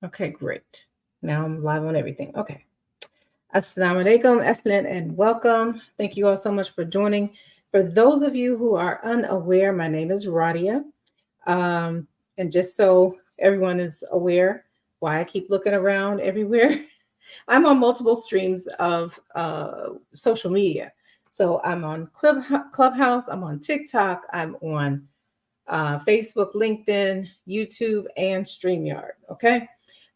Okay, great. Now I'm live on everything. Okay. Assalamu alaikum, ahlan, and welcome. Thank you all so much for joining. For those of you who are unaware, my name is Radia. Um, and just so everyone is aware why I keep looking around everywhere, I'm on multiple streams of social media. So I'm on Clubhouse, I'm on TikTok, I'm on Facebook, LinkedIn, YouTube, and StreamYard. Okay.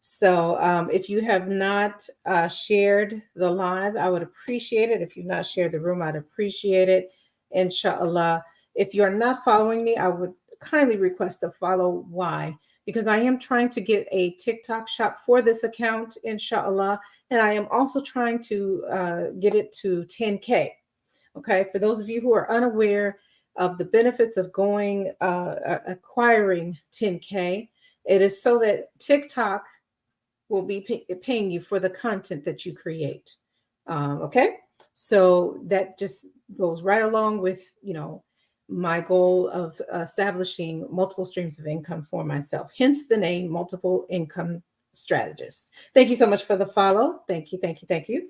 So if you have not shared the live, I would appreciate it. If you've not shared the room, I'd appreciate it. Inshallah. If you're not following me, I would kindly request to follow. Why? Because I am trying to get a TikTok shop for this account, inshallah. And I am also trying to get it to 10K. Okay. For those of you who are unaware, of the benefits of going acquiring 10K. It is so that TikTok will be paying you for the content that you create. Okay, so that just goes right along with my goal of establishing multiple streams of income for myself. Hence the name Multiple Income Strategist. Thank you so much for the follow. Thank you, thank you, thank you.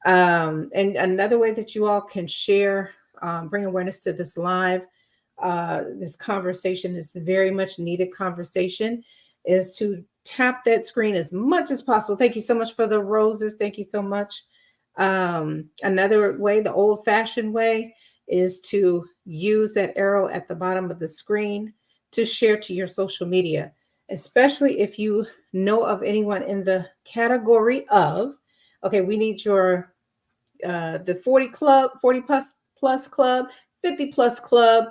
And another way that you all can share, bring awareness to this live, this conversation is very much needed conversation, is to tap that screen as much as possible. Thank you so much for the roses. Thank you so much. Another way, the old fashioned way, is to use that arrow at the bottom of the screen to share to your social media, especially if you know of anyone in the category of, okay, we need your the 40 club, 40 plus club, 50 plus club,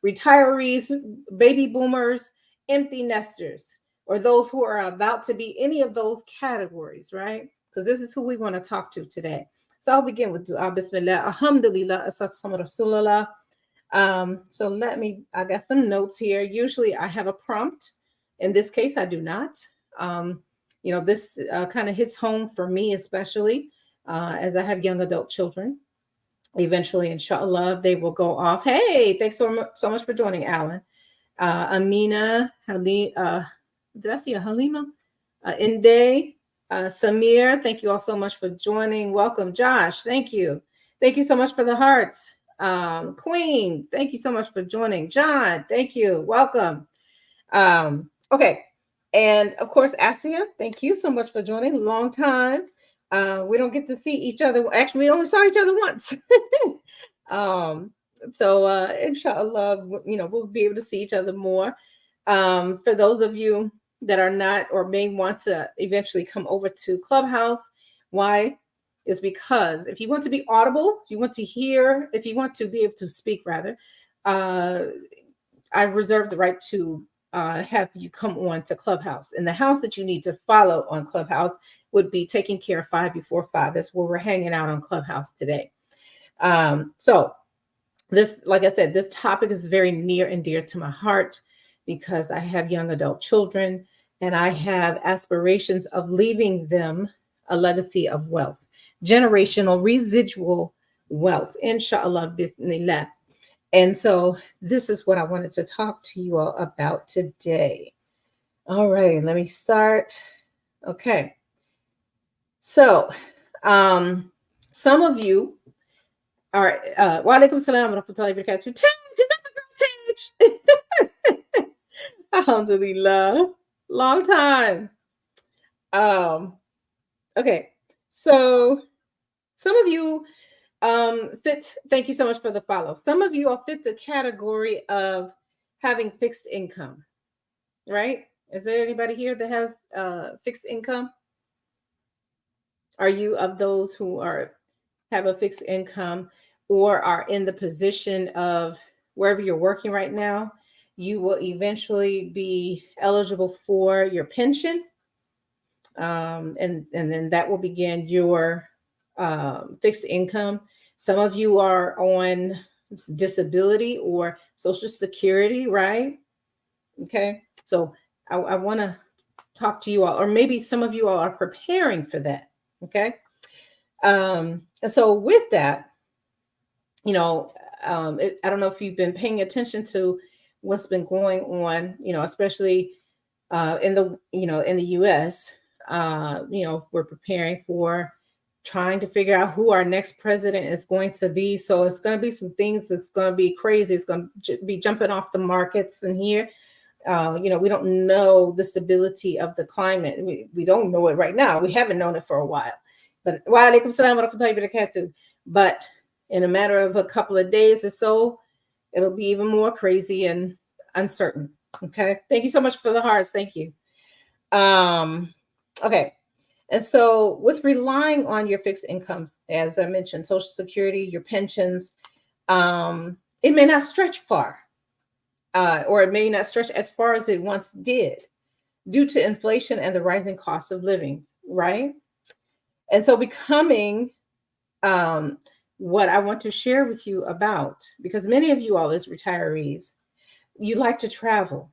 retirees, baby boomers, empty nesters, or those who are about to be any of those categories, right? Because this is who we want to talk to today. So I'll begin with dua. Bismillah, alhamdulillah, assalam rasulullah. So I got some notes here. Usually I have a prompt. In this case, I do not. This kind of hits home for me, especially as I have young adult children. Eventually, inshallah, they will go off. Hey, thanks so much for joining, Alan. Amina, did I see a Halima? Inde, Samir, thank you all so much for joining. Welcome, Josh. Thank you. Thank you so much for the hearts. Queen, thank you so much for joining. John, thank you. Welcome. Okay. And of course, Asia, thank you so much for joining. Long time. We don't get to see each other. Actually, we only saw each other once. So inshallah, we'll be able to see each other more. For those of you that are not or may want to eventually come over to Clubhouse, why? Is because if you want to be audible, if you want to hear, if you want to be able to speak, rather, I reserve the right to have you come on to Clubhouse. And the house that you need to follow on Clubhouse would be Taking Care of 5 Before 5. That's where we're hanging out on Clubhouse today. So this, like I said, this topic is very near and dear to my heart because I have young adult children and I have aspirations of leaving them a legacy of wealth, generational residual wealth, inshallah, bismillah. And so this is what I wanted to talk to you all about today. All right, let me start. Okay. So some of you are, wa alaikum salam wa rahmatullahi wa barakatuh. Tej, alhamdulillah, long time. Okay, so some of you fit, thank you so much for the follow. Some of you all fit the category of having fixed income, right? Is there anybody here that has fixed income? Are you of those who have a fixed income or are in the position of wherever you're working right now, you will eventually be eligible for your pension? And then that will begin your fixed income. Some of you are on disability or Social Security, right? Okay, so I want to talk to you all, or maybe some of you all are preparing for that. Okay, and so with that, I don't know if you've been paying attention to what's been going on, especially in the U.S. We're preparing for trying to figure out who our next president is going to be. So it's going to be some things that's going to be crazy. It's going to be jumping off the markets in here. We don't know the stability of the climate. We don't know it right now. We haven't known it for a while. But but in a matter of a couple of days or so, it'll be even more crazy and uncertain. Okay. Thank you so much for the hearts. Thank you. Okay. And so with relying on your fixed incomes, as I mentioned, Social Security, your pensions, it may not stretch far, or it may not stretch as far as it once did due to inflation and the rising cost of living, right? And so becoming what I want to share with you about, because many of you all as retirees, you like to travel.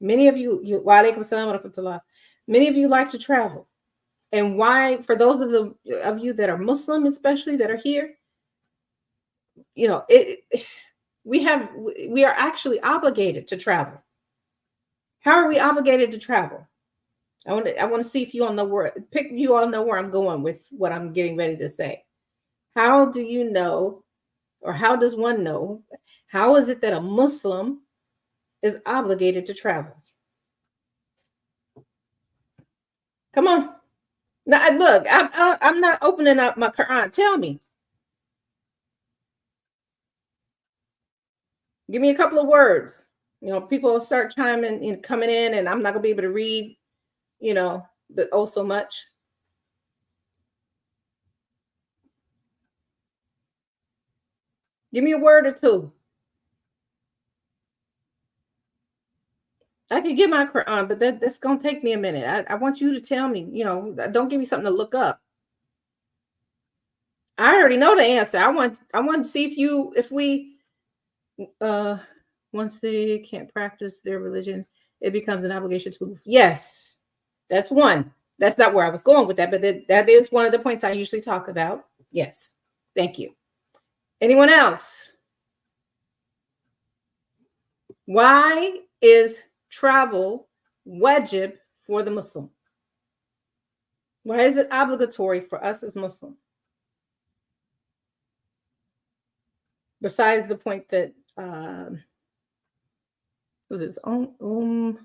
Many of you like to travel. And why, for those of you that are Muslim, especially that are here, we are actually obligated to travel. How are we obligated to travel? I want to see if you all know where I'm going with what I'm getting ready to say. How do you know, or how does one know, how is it that a Muslim is obligated to travel? Come on. Now, look, I'm not opening up my Quran. Tell me. Give me a couple of words. People will start chiming and coming in, and I'm not going to be able to read, but oh so much. Give me a word or two. I can get my Quran, but that's going to take me a minute. I want you to tell me, don't give me something to look up. I already know the answer. I want to see if we once they can't practice their religion, it becomes an obligation to move. Yes, that's one. That's not where I was going with that, but that is one of the points I usually talk about. Yes. Thank you. Anyone else? Why is travel wajib for the Muslim? Why is it obligatory for us as Muslim? Besides the point that was this Tony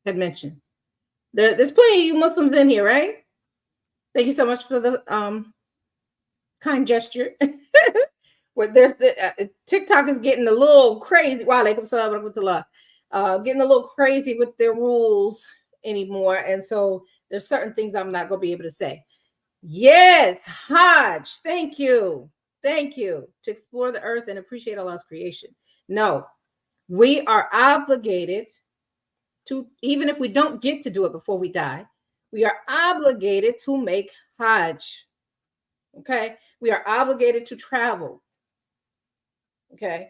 had mentioned. There's plenty of you Muslims in here, right? Thank you so much for the kind gesture. Where there's TikTok is getting a little crazy. Wow, getting a little crazy with their rules anymore, and so there's certain things I'm not going to be able to say. Yes, Hajj. Thank you. To explore the earth and appreciate Allah's creation. No, we are obligated to, even if we don't get to do it before we die, we are obligated to make Hajj. Okay, we are obligated to travel. Okay,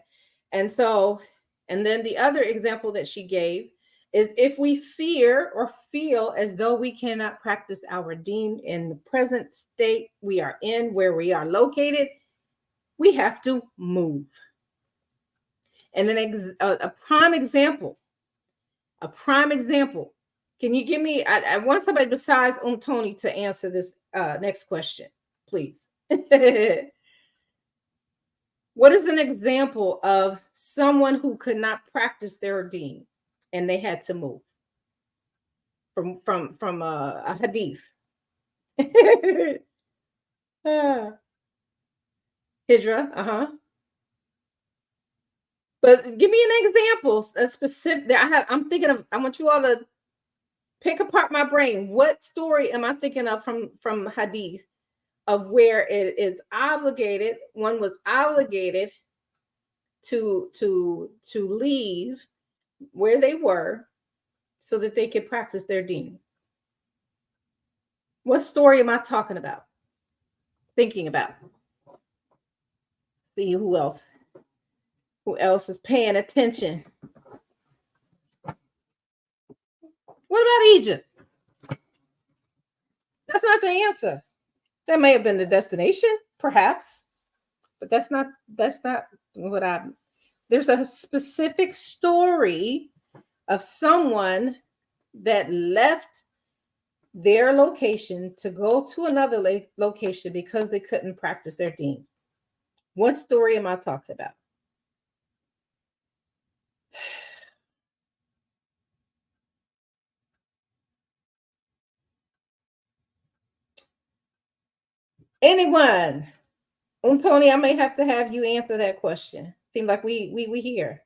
and then the other example that she gave is if we fear or feel as though we cannot practice our deen in the present state we are in, where we are located, we have to move. And then a prime example. Can you give me, I want somebody besides Tony to answer this next question, please. What is an example of someone who could not practice their deen and they had to move from a hadith? Hijra, But give me an example, a specific. I'm thinking of. I want you all to pick apart my brain. What story am I thinking of from hadith of where it is obligated? One was obligated to leave where they were so that they could practice their deen. What story am I talking about? Thinking about. See who else. Who else is paying attention? What about Egypt? That's not the answer. That may have been the destination, perhaps, but that's not what there's a specific story of someone that left their location to go to another location because they couldn't practice their deen. What story am I talking about? Anyone? Tony, I may have to have you answer that question. Seems like we here.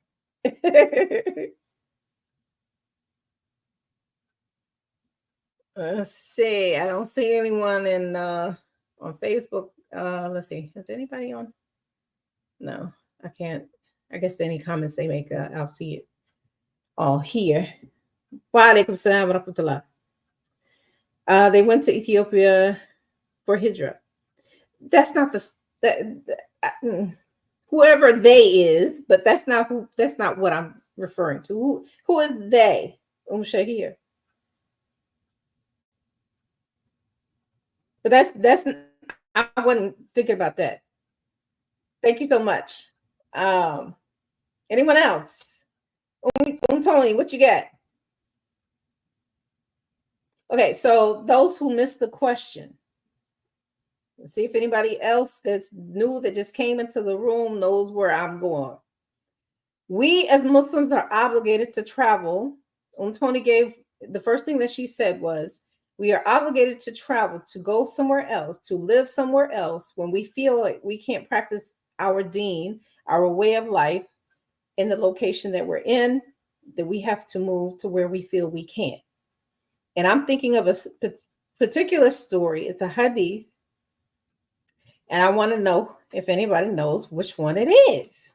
Let's see. I don't see anyone in on Facebook. Let's see. Is anybody on? No, I can't. I guess any comments they make, I'll see it all here. Wa alaikum salam wa rahmatullah. They went to Ethiopia for Hijra. That's not whoever they is, but that's not what I'm referring to. Who is they? Shahir. But that's I wasn't thinking about that. Thank you so much. Anyone else? Tony, what you got? Okay, so those who missed the question, let's see if anybody else that's new that just came into the room knows where I'm going. We as Muslims are obligated to travel. Tony gave the first thing that she said was, we are obligated to travel, to go somewhere else, to live somewhere else when we feel like we can't practice our deen, our way of life in the location that we're in, that we have to move to where we feel we can. And I'm thinking of a particular story. It's a hadith. And I want to know if anybody knows which one it is.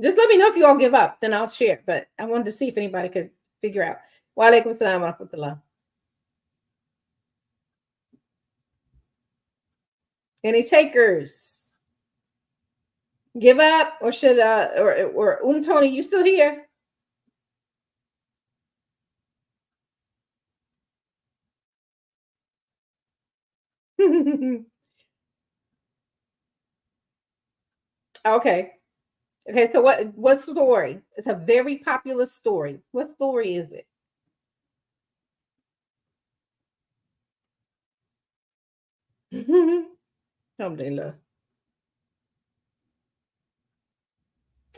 Just let me know if you all give up, then I'll share. But I wanted to see if anybody could figure out. Wa alaikum salam wa rahmatullah. Any takers? Give up, or should or Tony, you still here? Okay. Okay, so what story? It's a very popular story. What story is it? Alhamdulillah.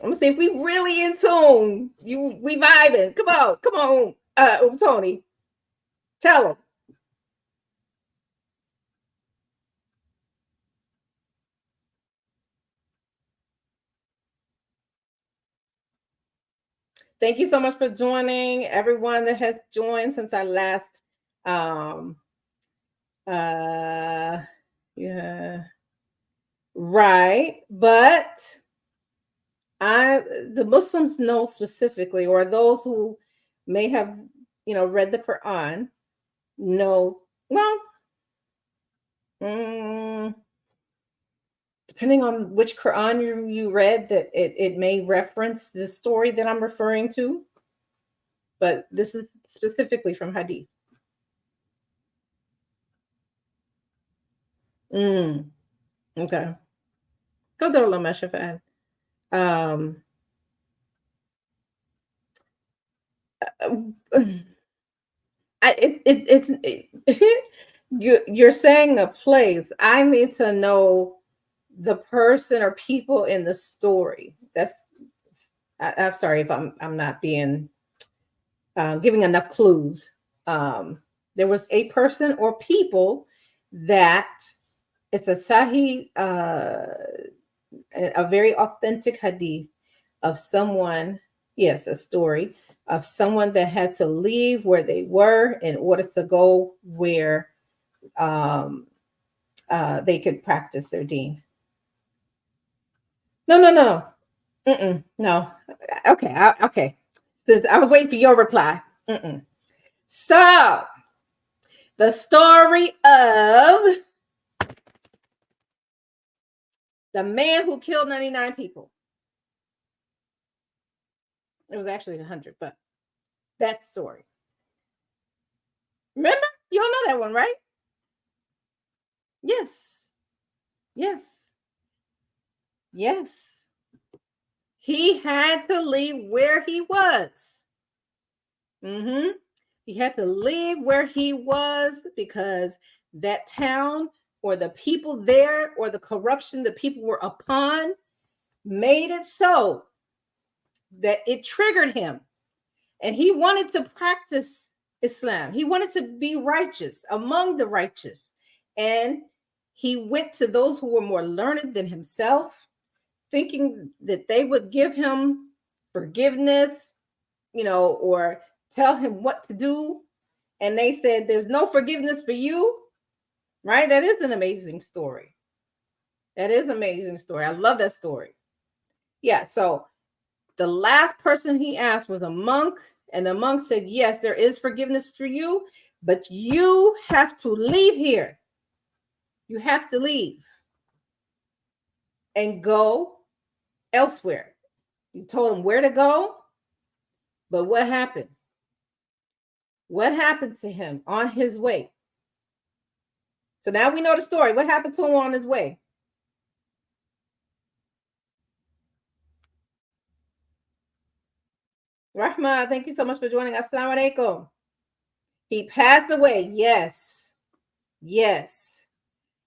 I'm gonna see if we really in tune. We vibing. Come on, Tony. Tell them. Thank you so much for joining, everyone that has joined since I last yeah, right. But the Muslims know specifically, or those who may have, read the Quran, know, well, depending on which Quran you read, that it may reference the story that I'm referring to. But this is specifically from Hadith. Okay. تفضل ما شفاء. You're saying a place. I need to know the person or people in the story. I'm sorry if I'm not being giving enough clues. There was a person or people that it's a sahih, a very authentic hadith of someone, yes, a story of someone that had to leave where they were in order to go where they could practice their deen. No. No. Okay. Okay. I was waiting for your reply. So, the story of the man who killed 99 people. It was actually 100, but that story. Remember? You all know that one, right? Yes. Yes. He had to leave where he was. Mm-hmm. He had to leave where he was because that town or the people there or the corruption the people were upon made it so that it triggered him. And he wanted to practice Islam. He wanted to be righteous among the righteous. And he went to those who were more learned than himself, thinking that they would give him forgiveness, or tell him what to do. And they said, there's no forgiveness for you, right? That is an amazing story. That is an amazing story. I love that story. Yeah. So the last person he asked was a monk, and the monk said, yes, there is forgiveness for you, but you have to leave here. You have to leave and go elsewhere. He told him where to go, but what happened? What happened to him on his way? So now we know the story. What happened to him on his way? Rahma, thank you so much for joining us. Assalamu alaikum. He passed away. Yes. Yes.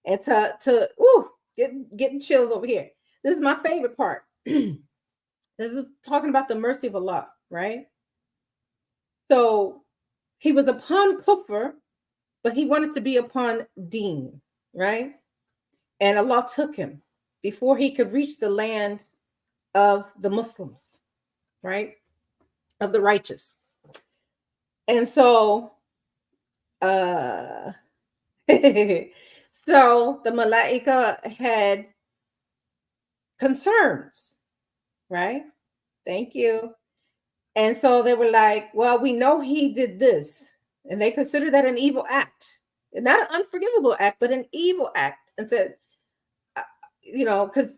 And getting chills over here. This is my favorite part. This is talking about the mercy of Allah, right? So he was upon kufr, but he wanted to be upon deen, right? And Allah took him before he could reach the land of the Muslims, right? Of the righteous. And so so the Malaika had concerns, right? Thank you. And so they were like, well, we know he did this. And they considered that an evil act, not an unforgivable act, but an evil act. And said, because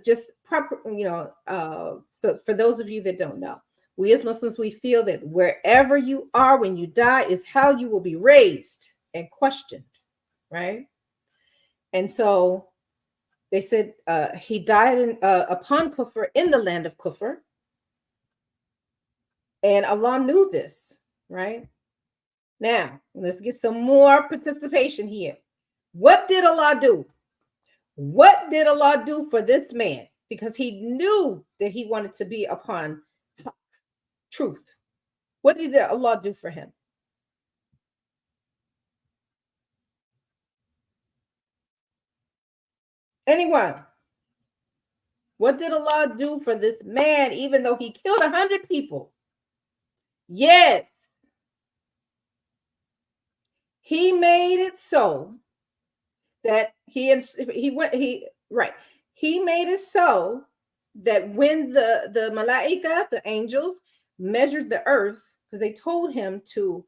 just proper, so for those of you that don't know, we as Muslims, we feel that wherever you are when you die is how you will be raised and questioned, right? And so they said he died upon kufr in the land of kufr. And Allah knew this, right? Now, let's get some more participation here. What did Allah do? What did Allah do for this man? Because he knew that he wanted to be upon truth. What did Allah do for him? Anyone? What did Allah do for this man, even though he killed 100 people? Yes. He made it so that he made it so that when the malaika, the angels, measured the earth, because they told him to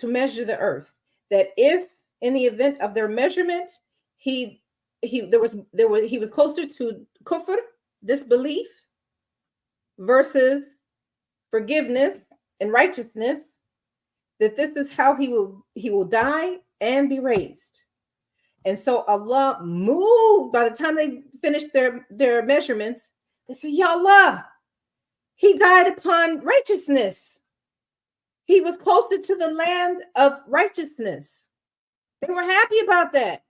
measure the earth, that if in the event of their measurement he was closer to kufr, disbelief, versus forgiveness and righteousness, that this is how he will die and be raised. And so Allah moved. By the time they finished their measurements, they said, Ya Allah, he died upon righteousness. He was closer to the land of righteousness. They were happy about that.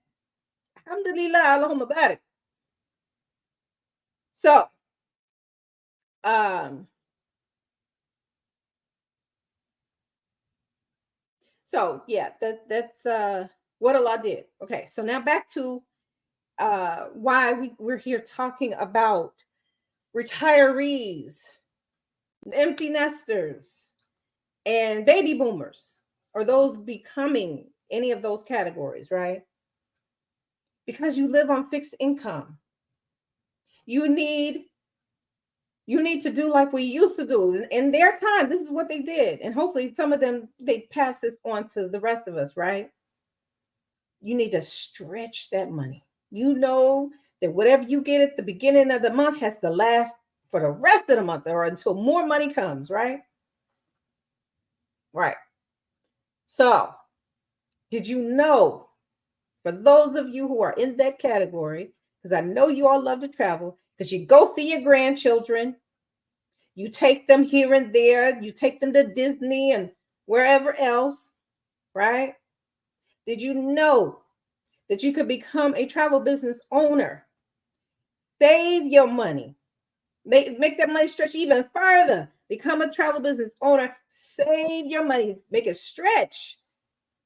Alhamdulillah, Allahumma barik. So, yeah, that's what Allah did. Okay, so now back to why we're here talking about retirees, empty nesters, and baby boomers, or those becoming any of those categories, right? Because you live on fixed income. You need to do like we used to do in their time. This is what they did. And hopefully some of them, they pass this on to the rest of us, right? You need to stretch that money. You know that whatever you get at the beginning of the month has to last for the rest of the month or until more money comes, right? Right. So, did you know, for those of you who are in that category, because I know you all love to travel, because you go see your grandchildren, you take them here and there, you take them to Disney and wherever else, right? Did you know that you could become a travel business owner? Save your money. Make that money stretch even further. Become a travel business owner. Save your money. Make it stretch.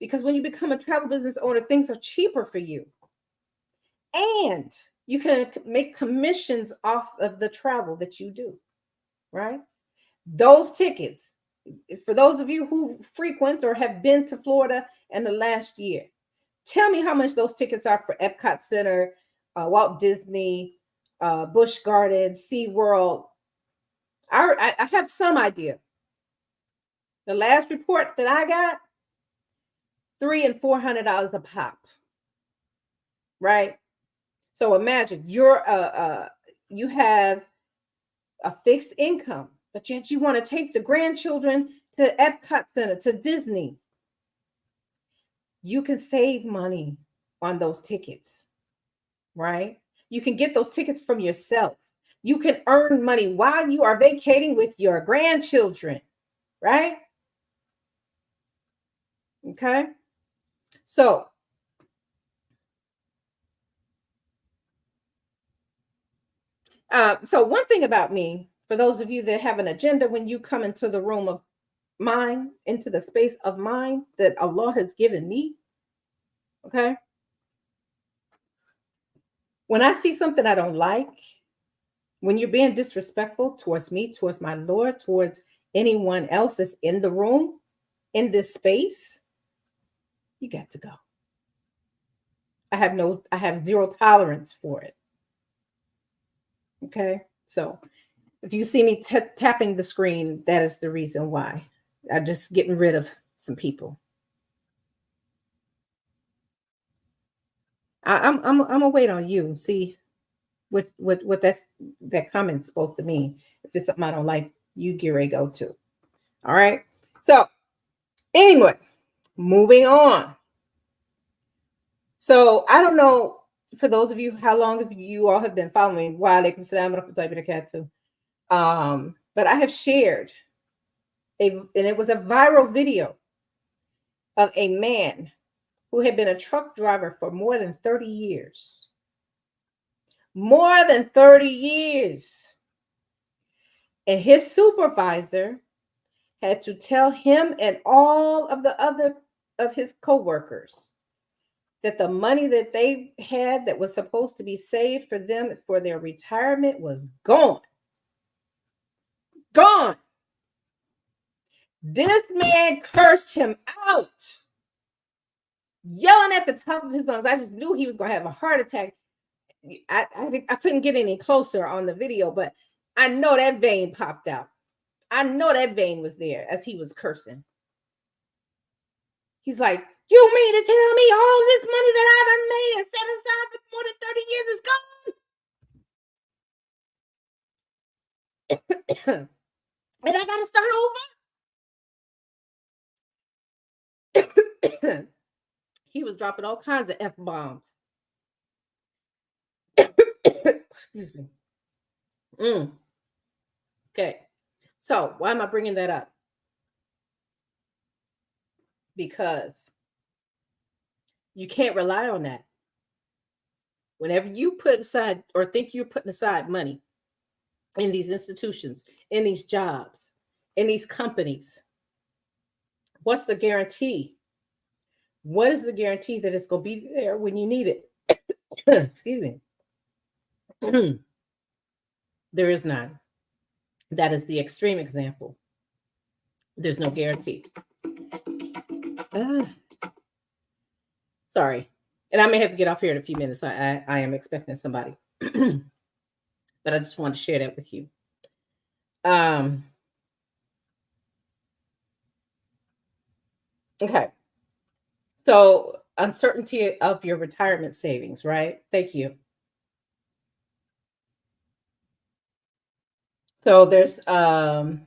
Because when you become a travel business owner, things are cheaper for you. And you can make commissions off of the travel that you do, right? Those tickets, for those of you who frequent or have been to Florida in the last year, tell me how much those tickets are for Epcot Center, Walt Disney, Busch Gardens, SeaWorld. I have some idea. The last report that I got, $300 and $400 a pop, right? So imagine you have a fixed income, but yet you want to take the grandchildren to Epcot Center, to Disney. You can save money on those tickets, right? You can get those tickets from yourself. You can earn money while you are vacating with your grandchildren, right? Okay. So one thing about me, for those of you that have an agenda, when you come into the room of mine, into the space of mine that Allah has given me, okay? When I see something I don't like, when you're being disrespectful towards me, towards my Lord, towards anyone else that's in the room, in this space, you got to go. I have zero tolerance for it. Okay. So if you see me tapping the screen, that is the reason why. I'm just getting rid of some people. I'm gonna wait on you and see what that comment's supposed to mean. If it's something I don't like, you get ready to go to. All right. So anyway, moving on. So I don't know, for those of you, how long have you all have been following but I have shared and it was a viral video of a man who had been a truck driver for more than 30 years. More than 30 years. And his supervisor had to tell him and all of the other of his co-workers that the money that they had that was supposed to be saved for them for their retirement was gone. Gone. This man cursed him out, yelling at the top of his lungs. I just knew he was going to have a heart attack. I couldn't get any closer on the video, but I know that vein popped out. I know that vein was there as he was cursing. He's like, you mean to tell me all this money that I done made and set aside for more than 30 years is gone? And I got to start over? He was dropping all kinds of F-bombs. Excuse me. Okay. So why am I bringing that up? Because you can't rely on that. Whenever you put aside or think you're putting aside money in these institutions, in these jobs, in these companies, what's the guarantee? What is the guarantee that it's going to be there when you need it? Excuse me. There is none. That is the extreme example. There's no guarantee. Sorry. And I may have to get off here in a few minutes. I am expecting somebody. But I just wanted to share that with you. Okay. So uncertainty of your retirement savings, right? Thank you. So there's so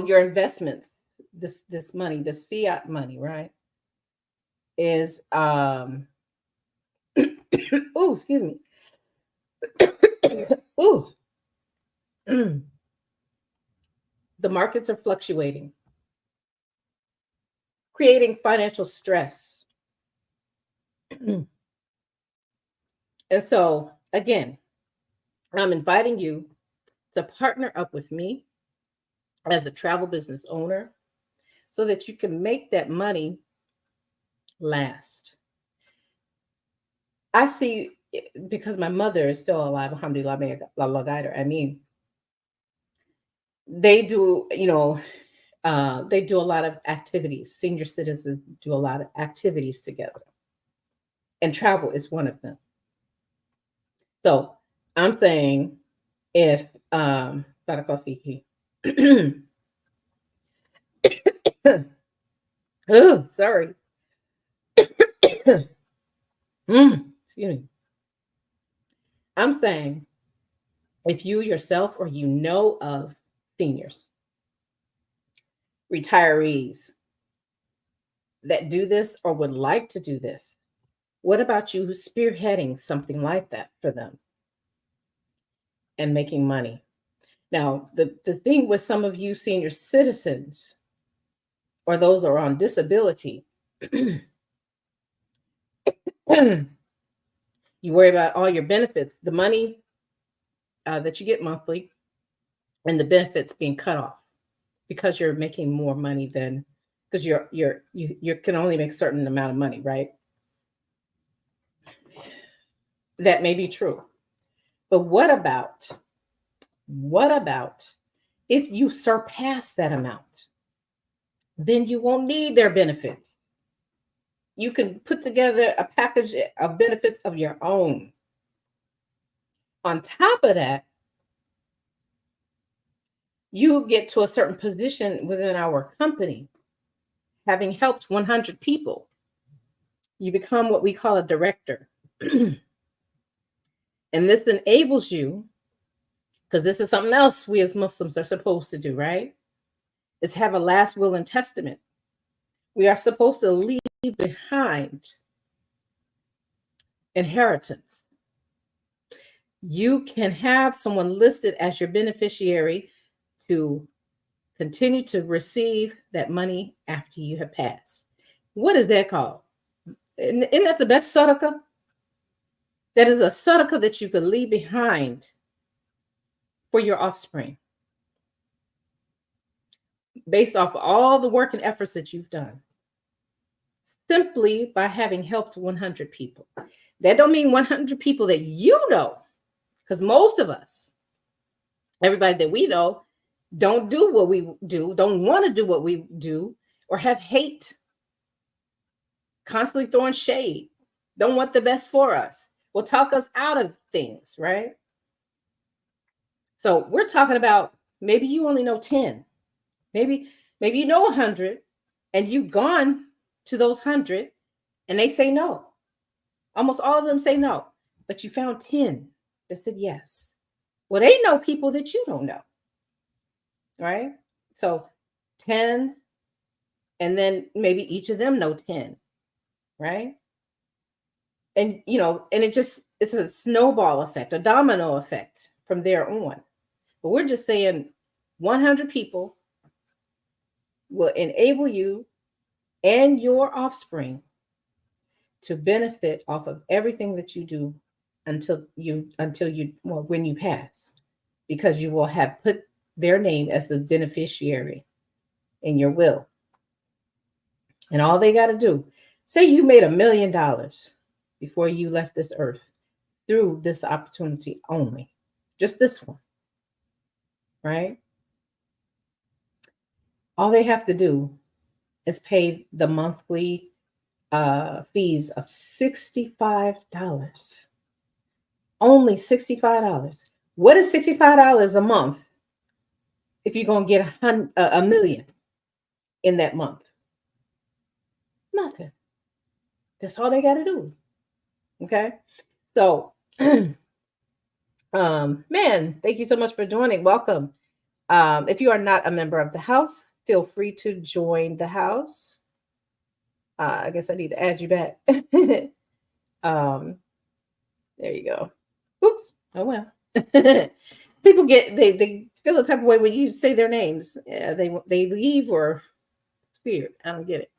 your investments, this money, this fiat money, right, is Oh, excuse me. Ooh. Mm. The markets are fluctuating, creating financial stress. And so, again, I'm inviting you to partner up with me as a travel business owner so that you can make that money last. I see, because my mother is still alive, alhamdulillah, may Allah guide her. I mean, they do, they do a lot of activities. Senior citizens do a lot of activities together, and travel is one of them. So I'm saying, if Barakallahu fiki. Oh, sorry. Excuse me. I'm saying, if you yourself or you know of seniors, retirees that do this or would like to do this, what about you who's spearheading something like that for them and making money? Now, the thing with some of you senior citizens or those who are on disability, you worry about all your benefits, the money that you get monthly, and the benefits being cut off because you're making more money than, because you can only make a certain amount of money, right? That may be true. But what about if you surpass that amount? Then you won't need their benefits. You can put together a package of benefits of your own. On top of that, you get to a certain position within our company, having helped 100 people. You become what we call a director. And this enables you, because this is something else we as Muslims are supposed to do, right? Is have a last will and testament. We are supposed to leave behind inheritance. You can have someone listed as your beneficiary to continue to receive that money after you have passed. What is that called? Isn't that the best sadaqah? That is a sadaqah that you could leave behind for your offspring, based off all the work and efforts that you've done, simply by having helped 100 people. That don't mean 100 people that you know, because most of us, everybody that we know, don't do what we do, don't want to do what we do, or have hate, constantly throwing shade, don't want the best for us, will talk us out of things, right? So we're talking about, maybe you only know 10, maybe you know 100, and you've gone to those 100 and they say no. Almost all of them say no, but you found 10 that said yes. Well, they know people that you don't know, right? So 10, and then maybe each of them know 10, right? And and it's a snowball effect, a domino effect from there on. But we're just saying 100 people will enable you and your offspring to benefit off of everything that you do until you well, when you pass, because you will have put their name as the beneficiary in your will. And all they got to do, say you made $1 million before you left this earth through this opportunity only, just this one, right? All they have to do is pay the monthly fees of $65. Only $65. What is $65 a month if you're going to get a million in that month? Nothing. That's all they got to do. Okay. So, man, thank you so much for joining. Welcome. If you are not a member of the house, feel free to join the house. I guess I need to add you back. There you go. Oops. Oh well. People they feel the type of way when you say their names. They leave or spirit. I don't get it.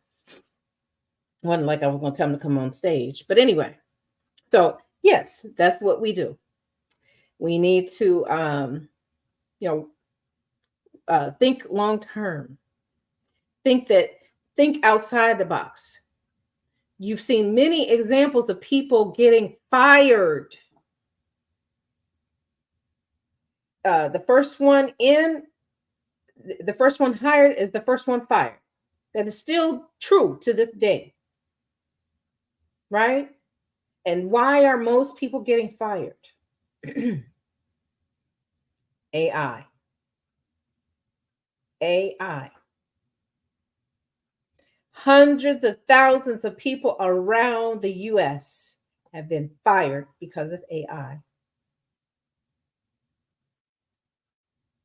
Wasn't like I was going to tell them to come on stage, but anyway. So yes, that's what we do. We need to you know think long term. Think that think outside the box. You've seen many examples of people getting fired. The first one in, the first one hired is the first one fired. That is still true to this day, right? And why are most people getting fired? AI. AI. Hundreds of thousands of people around the US have been fired because of AI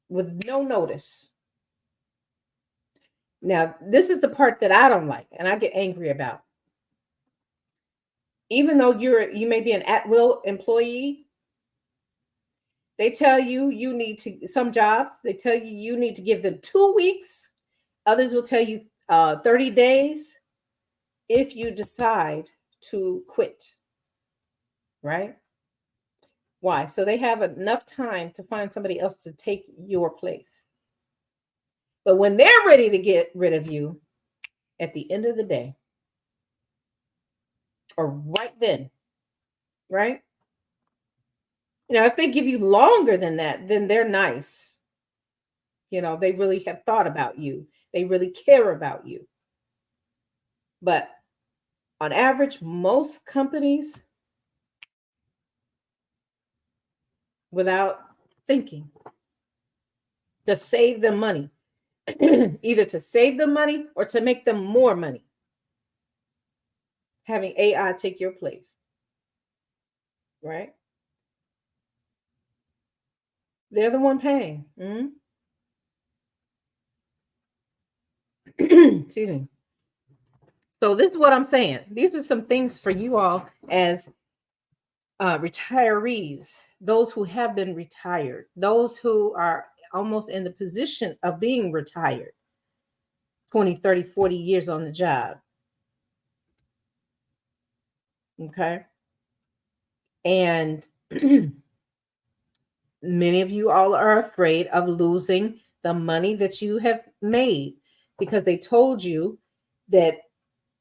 with no notice. Now, this is the part that I don't like and I get angry about. Even though you may be an at-will employee, they tell you you need to, some jobs, they tell you you need to give them 2 weeks. Others will tell you 30 days if you decide to quit, right? Why? So they have enough time to find somebody else to take your place. But when they're ready to get rid of you at the end of the day, or right then, right? If they give you longer than that, then they're nice. They really have thought about you. They really care about you. But on average, most companies, without thinking, to save them money, either to save them money or to make them more money, having AI take your place, right? They're the one paying. Excuse me. So this is what I'm saying. These are some things for you all as retirees, those who have been retired, those who are almost in the position of being retired, 20, 30, 40 years on the job. Okay. And many of you all are afraid of losing the money that you have made because they told you that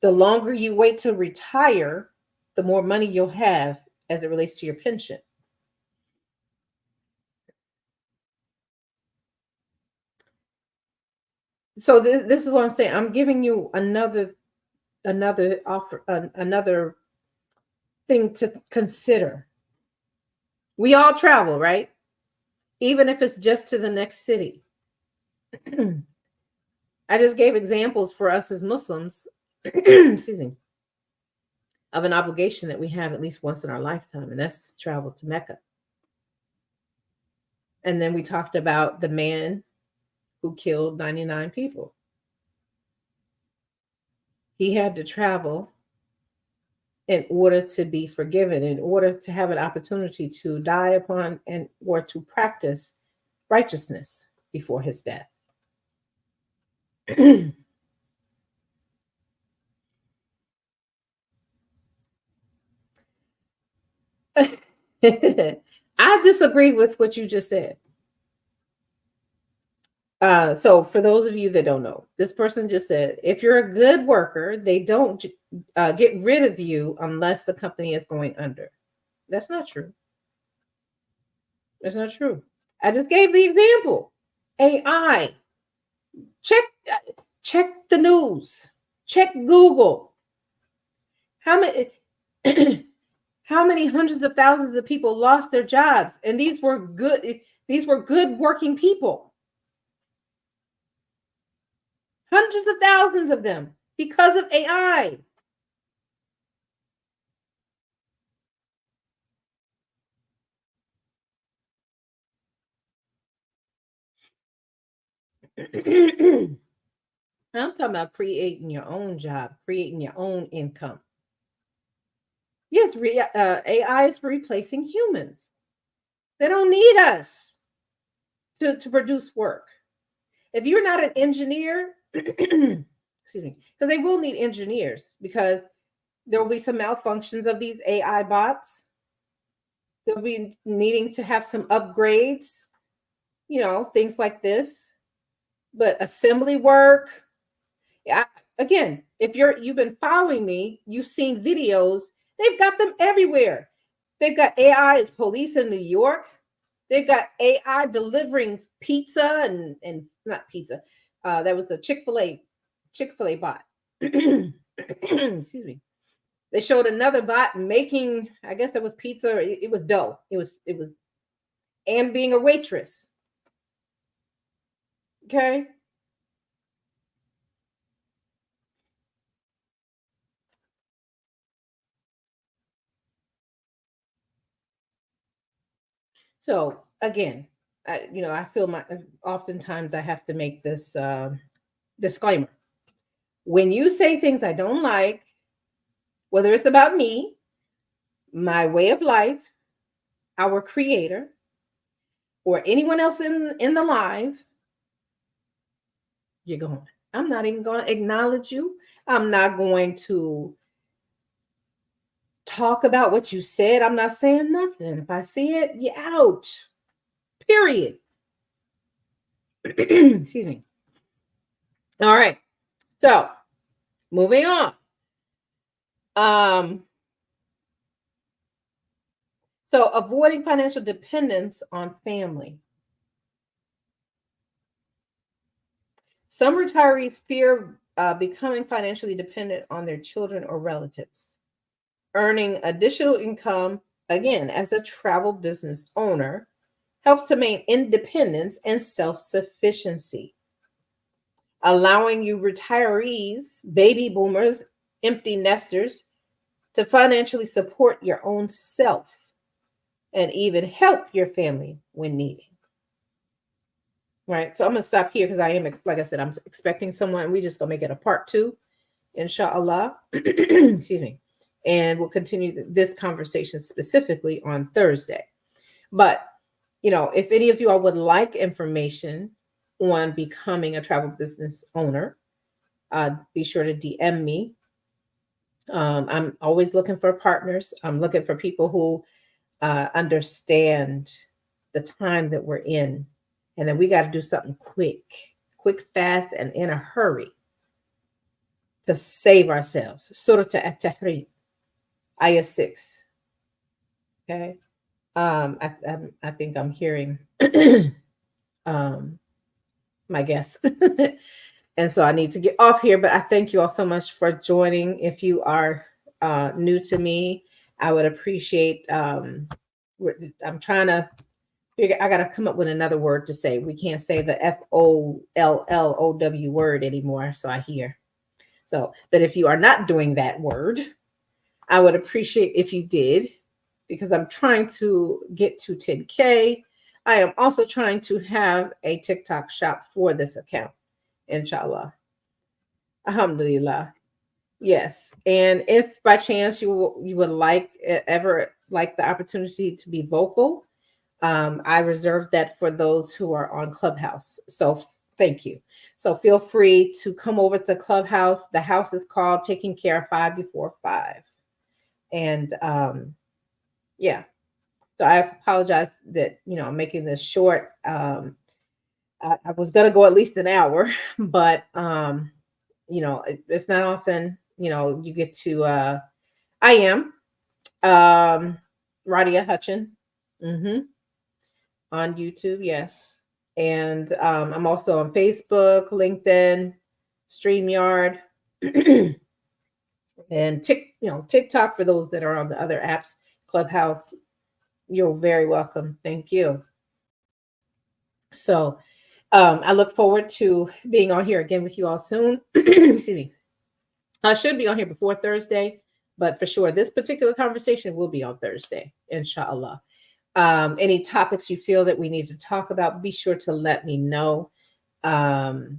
the longer you wait to retire, the more money you'll have as it relates to your pension. So this is what I'm saying. I'm giving you another offer, another thing to consider. We all travel, right? Even if it's just to the next city. I just gave examples for us as Muslims, excuse me, of an obligation that we have at least once in our lifetime, and that's to travel to Mecca. And then we talked about the man who killed 99 people. He had to travel in order to be forgiven, in order to have an opportunity to die upon and or to practice righteousness before his death. I disagree with what you just said. So for those of you that don't know, this person just said, if you're a good worker, they don't get rid of you unless the company is going under. That's not true. That's not true. I just gave the example. AI. Check the news. Check Google. How many how many hundreds of thousands of people lost their jobs? And these were good working people. Hundreds of thousands of them because of AI. I'm talking about creating your own job, creating your own income. Yes, AI is replacing humans. They don't need us to produce work. If you're not an engineer, excuse me, because they will need engineers because there will be some malfunctions of these AI bots. They'll be needing to have some upgrades, things like this. But assembly work, yeah, again, if you've been following me, you've seen videos. They've got them everywhere. They've got AI as police in New York. They've got AI delivering pizza and not pizza. That was the Chick-fil-A bot. Excuse me. They showed another bot making, I guess it was pizza. It was dough. It was and being a waitress. Okay. So again, I feel oftentimes I have to make this disclaimer. When you say things I don't like, whether it's about me, my way of life, our creator, or anyone else in the live, you're going. I'm not even going to acknowledge you. I'm not going to talk about what you said. I'm not saying nothing. If I see it, you're out. Period. Excuse me. All right. So moving on. So avoiding financial dependence on family. Some retirees fear becoming financially dependent on their children or relatives. Earning additional income, again, as a travel business owner, helps to maintain independence and self sufficiency, allowing you retirees, baby boomers, empty nesters to financially support your own self and even help your family when needed. Right. So I'm going to stop here because I am, like I said, I'm expecting someone. We just going to make it a part two, inshallah. Excuse me. And we'll continue this conversation specifically on Thursday. But, if any of you all would like information on becoming a travel business owner, be sure to DM me. I'm always looking for partners. I'm looking for people who understand the time that we're in, and then we got to do something quick, fast, and in a hurry to save ourselves. Surah At-Tahrim, Ayah 6. Okay. I think I'm hearing my guess. And so I need to get off here, but I thank you all so much for joining. If you are new to me, I would appreciate, I'm trying to figure, I got to come up with another word to say. We can't say the FOLLOW word anymore. So I hear. So, but if you are not doing that word, I would appreciate if you did, because I'm trying to get to 10K. I am also trying to have a TikTok shop for this account, inshallah. Alhamdulillah. Yes. And if by chance you would ever like the opportunity to be vocal, I reserve that for those who are on Clubhouse. So thank you. So feel free to come over to Clubhouse. The house is called Taking Care of Five Before Five. And yeah. So I apologize that, I'm making this short. I was going to go at least an hour, but it's not often, you get to, I am Radia Hutchin, on YouTube. Yes. And I'm also on Facebook, LinkedIn, StreamYard, and TikTok for those that are on the other apps, Clubhouse. You're very welcome. Thank you. So I look forward to being on here again with you all soon. Excuse me. I should be on here before Thursday, but for sure, this particular conversation will be on Thursday, inshallah. Any topics you feel that we need to talk about, be sure to let me know. I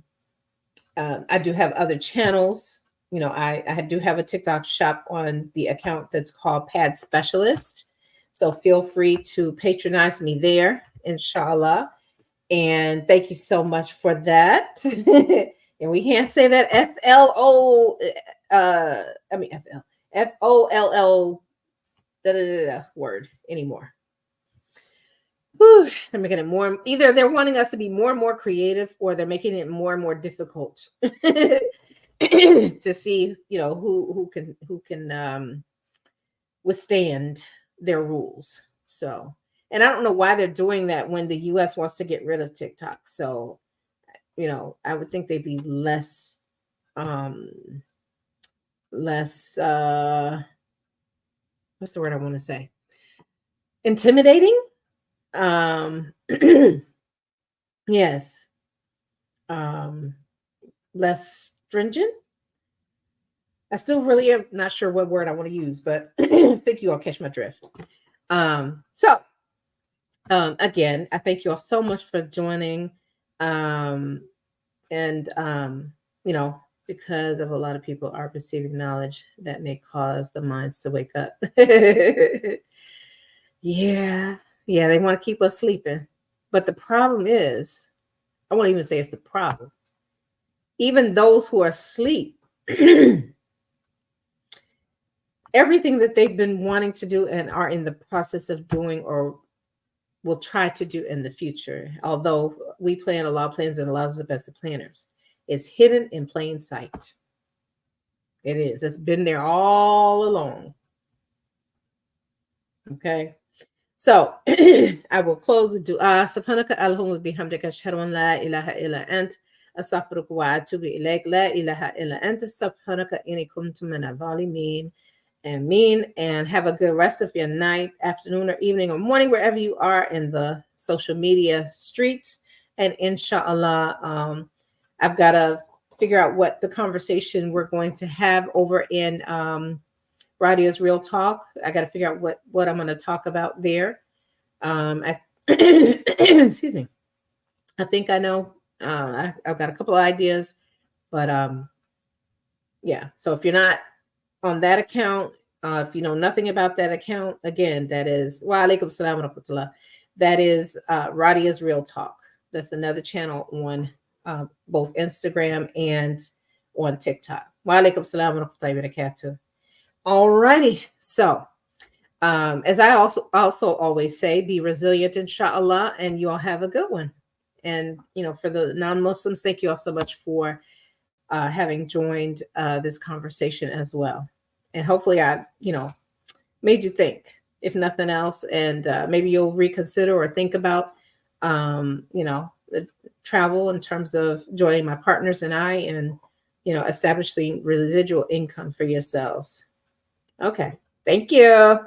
do have other channels I do have a TikTok shop on the account that's called Pad Specialist. So feel free to patronize me there, inshallah. And thank you so much for that. And we can't say that FLO, I mean FOLL word anymore. Whew, they're making it more, either they're wanting us to be more and more creative, or they're making it more and more difficult to see, who can withstand their rules. So, and I don't know why they're doing that when the US wants to get rid of TikTok. So, I would think they'd be less what's the word I want to say? Intimidating. Yes. Less stringent. I still really am not sure what word I want to use, but I think you all catch my drift. So again, I thank you all so much for joining. And because of a lot of people are receiving knowledge that may cause the minds to wake up. Yeah, they want to keep us sleeping. But the problem is, I won't even say it's the problem. Even those who are asleep, everything that they've been wanting to do and are in the process of doing or will try to do in the future, although we plan a lot of plans and Allah is the best of planners, it's hidden in plain sight. It is. It's been there all along. Okay. So I will close with dua. Subhanaka Allahumma bihamdika ashhadu an la ilaha illa ant astaghfiruka wa atubu ilaik. La ilaha illa ant subhanaka inni kuntu minadh dhalimin. Ameen. And have a good rest of your night, afternoon, or evening, or morning, wherever you are in the social media streets. And inshallah, I've got to figure out what the conversation we're going to have over in Radia's Real Talk. I got to figure out what I'm going to talk about there. Excuse me. I think I know. I've got a couple of ideas, but yeah. So if you're not on that account, if you know nothing about that account, again, that is wa alaikum salam wa rahmatullah. That is Radia's Real Talk. That's another channel on both Instagram and on TikTok. Wa alaikum salam wa rahmatullahi wa barakatuh. All righty. So, as I also always say, be resilient, inshallah, and you all have a good one. And, for the non-Muslims, thank you all so much for having joined this conversation as well. And hopefully I, made you think, if nothing else, and maybe you'll reconsider or think about, the travel in terms of joining my partners and I, and, establishing residual income for yourselves. Okay. Thank you.